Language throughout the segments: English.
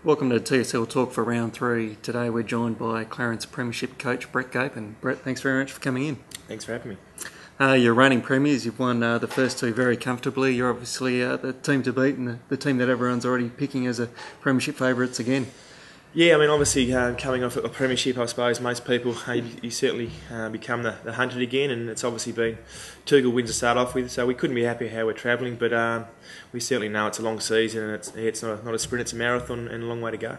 Welcome to TSL Talk for round 3. Today we're joined by Clarence Premiership coach Brett Gape. And Brett, thanks very much for coming in. Thanks for having me. You're reigning premiers. You've won the first two very comfortably. You're obviously the team to beat and the team that everyone's already picking as a premiership favourites again. Yeah, I mean, obviously coming off a premiership, I suppose most people, you certainly become the hunted again, and it's obviously been two good wins to start off with, so we couldn't be happy how we're travelling, but we certainly know it's a long season, and it's not a sprint, it's a marathon and a long way to go.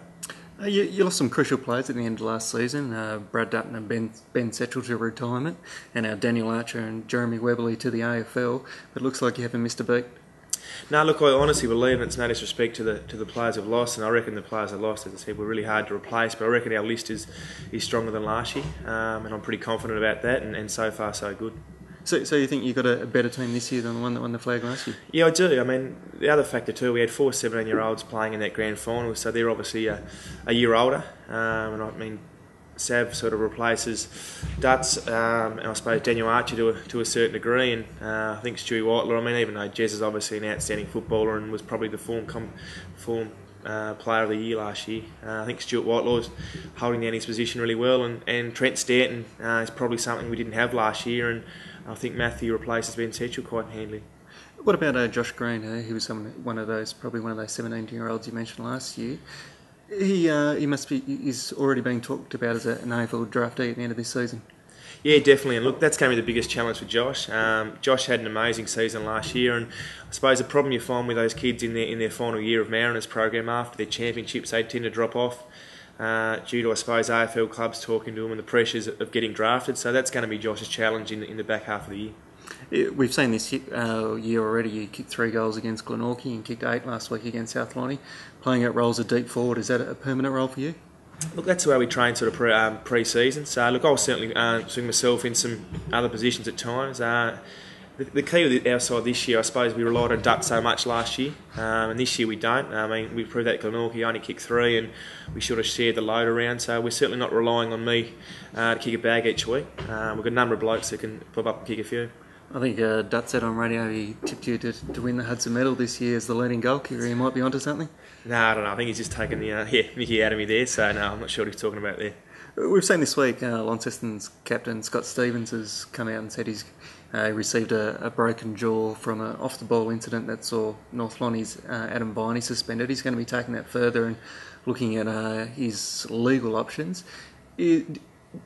You lost some crucial players at the end of last season, Brad Dutton and Ben Setchell to retirement, and our Daniel Archer and Jeremy Webberley to the AFL, but it looks like you haven't missed a beat. No, look, I honestly believe, and it's no disrespect to the players who've lost, and I reckon the players that lost, as I said, were really hard to replace, but I reckon our list is stronger than last year, and I'm pretty confident about that, and so far so good. So you think you've got a better team this year than the one that won the flag last year? Yeah, I do. I mean, the other factor too, we had 4 17-year-olds playing in that grand final, so they're obviously a year older, and I mean, Sav sort of replaces Dutz, and I suppose Daniel Archer to a certain degree, and I think Stewie Whitelaw, I mean, even though Jez is obviously an outstanding footballer and was probably the form player of the year last year, I think Stuart Whitelaw's holding down his position really well, and Trent Stanton is probably something we didn't have last year, and I think Matthew replaces Ben Setchell quite handily. What about Josh Green? He was one of those 17-year-olds you mentioned last year. He's already being talked about as an AFL draftee at the end of this season. Yeah, definitely. And look, that's going to be the biggest challenge for Josh. Josh had an amazing season last year, and I suppose the problem you find with those kids in their final year of Mariners program after their championships, they tend to drop off due to, I suppose, AFL clubs talking to them and the pressures of getting drafted. So that's going to be Josh's challenge in the back half of the year. We've seen this year already. You kicked 3 goals against Glenorchy and kicked 8 last week against South Lonnie. Playing out roles of deep forward, is that a permanent role for you? Look, that's the way we train sort of pre-season. So, look, I'll certainly swing myself in some other positions at times. The key with our side this year, I suppose, we relied on Dutz so much last year, and this year we don't. I mean, we proved that Glenorchy only kicked 3, and we sort of shared the load around. So we're certainly not relying on me to kick a bag each week. We've got a number of blokes that can pop up and kick a few. I think Dutz said on radio he tipped you to win the Hudson Medal this year as the leading goal kicker. He might be onto something. No, I don't know. I think he's just taken the Mickey out of me there. So no, I'm not sure what he's talking about there. We've seen this week Launceston's captain Scott Stevens has come out and said he's received a broken jaw from an off-the-ball incident that saw North Lonnie's Adam Viney suspended. He's going to be taking that further and looking at his legal options.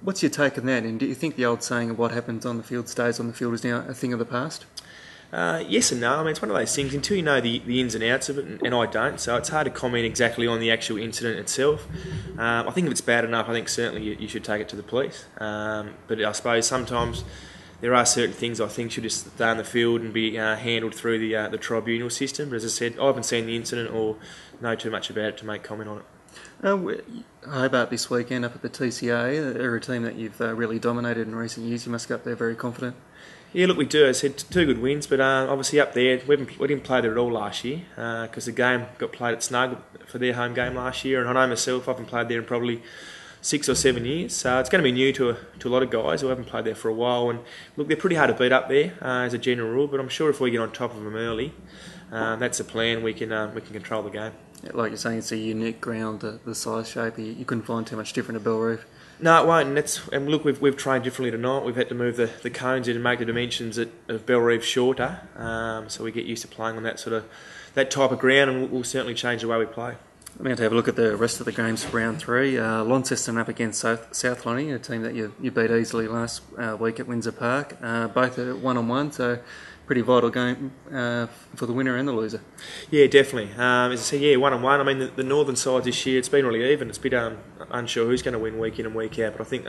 What's your take on that, and do you think the old saying of what happens on the field stays on the field is now a thing of the past? Yes and no. I mean, it's one of those things until you know the ins and outs of it, and I don't, so it's hard to comment exactly on the actual incident itself. I think if it's bad enough, I think certainly you should take it to the police. But I suppose sometimes there are certain things I think should just stay on the field and be handled through the tribunal system. But as I said, I haven't seen the incident or know too much about it to make comment on it. Hobart this weekend up at the TCA, they're a team that you've really dominated in recent years. You must go up there very confident. Yeah, look, we do. As I said, 2 good wins, but obviously up there, we didn't play there at all last year because the game got played at Snug for their home game last year, and I know myself, I haven't played there in probably 6 or 7 years, so it's going to be new to a lot of guys who haven't played there for a while. And look, they're pretty hard to beat up there as a general rule, but I'm sure if we get on top of them early, that's the plan. We can control the game. Like you're saying, it's a unique ground, the size shape. You couldn't find too much different at Belrive. No, it won't. And look, we've trained differently tonight. We've had to move the cones in and make the dimensions of Belrive shorter, so we get used to playing on that type of ground, and we'll certainly change the way we play. I'm going to have a look at the rest of the games for round 3. Launceston up against South Lonnie, a team that you beat easily last week at Windsor Park. Both are 1-on-1, so pretty vital game for the winner and the loser. Yeah, definitely. As I say, 1-on-1. I mean, the northern side this year, it's been really even. It's a bit unsure who's going to win week in and week out, but I think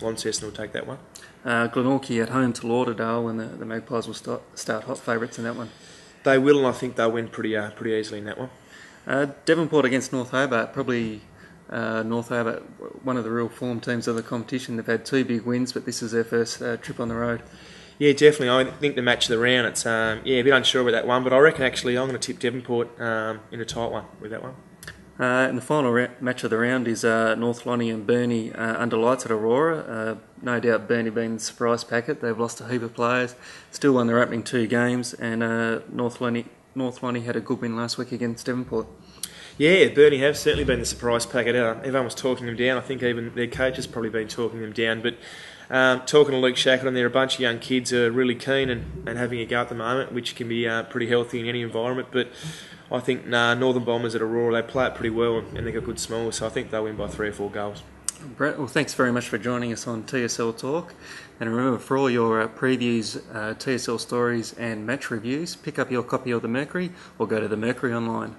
Launceston will take that one. Glenorchy at home to Lauderdale, and the Magpies will start hot favourites in that one. They will, and I think they'll win pretty easily in that one. Devonport against North Hobart, probably North Hobart, one of the real form teams of the competition. They've had 2 big wins, but this is their first trip on the road. Yeah, definitely. I think the match of the round, it's a bit unsure with that one, but I reckon actually I'm going to tip Devonport in a tight one with that one. And the final match of the round is North Lonnie and Burnie under lights at Aurora. No doubt Burnie being the surprise packet. They've lost a heap of players, still won their opening 2 games, and North Lonnie had a good win last week against Devonport. Yeah, Burnie have certainly been the surprise packet. Everyone was talking them down. I think even their coach has probably been talking them down. But talking to Luke Shackleton, they're a bunch of young kids who are really keen and having a go at the moment, which can be pretty healthy in any environment. But I think Northern Bombers at Aurora, they play it pretty well and they've got good smalls, so I think they'll win by 3 or 4 goals. Brett, well, thanks very much for joining us on TSL Talk. And remember, for all your previews, TSL stories and match reviews, pick up your copy of the Mercury or go to the Mercury online.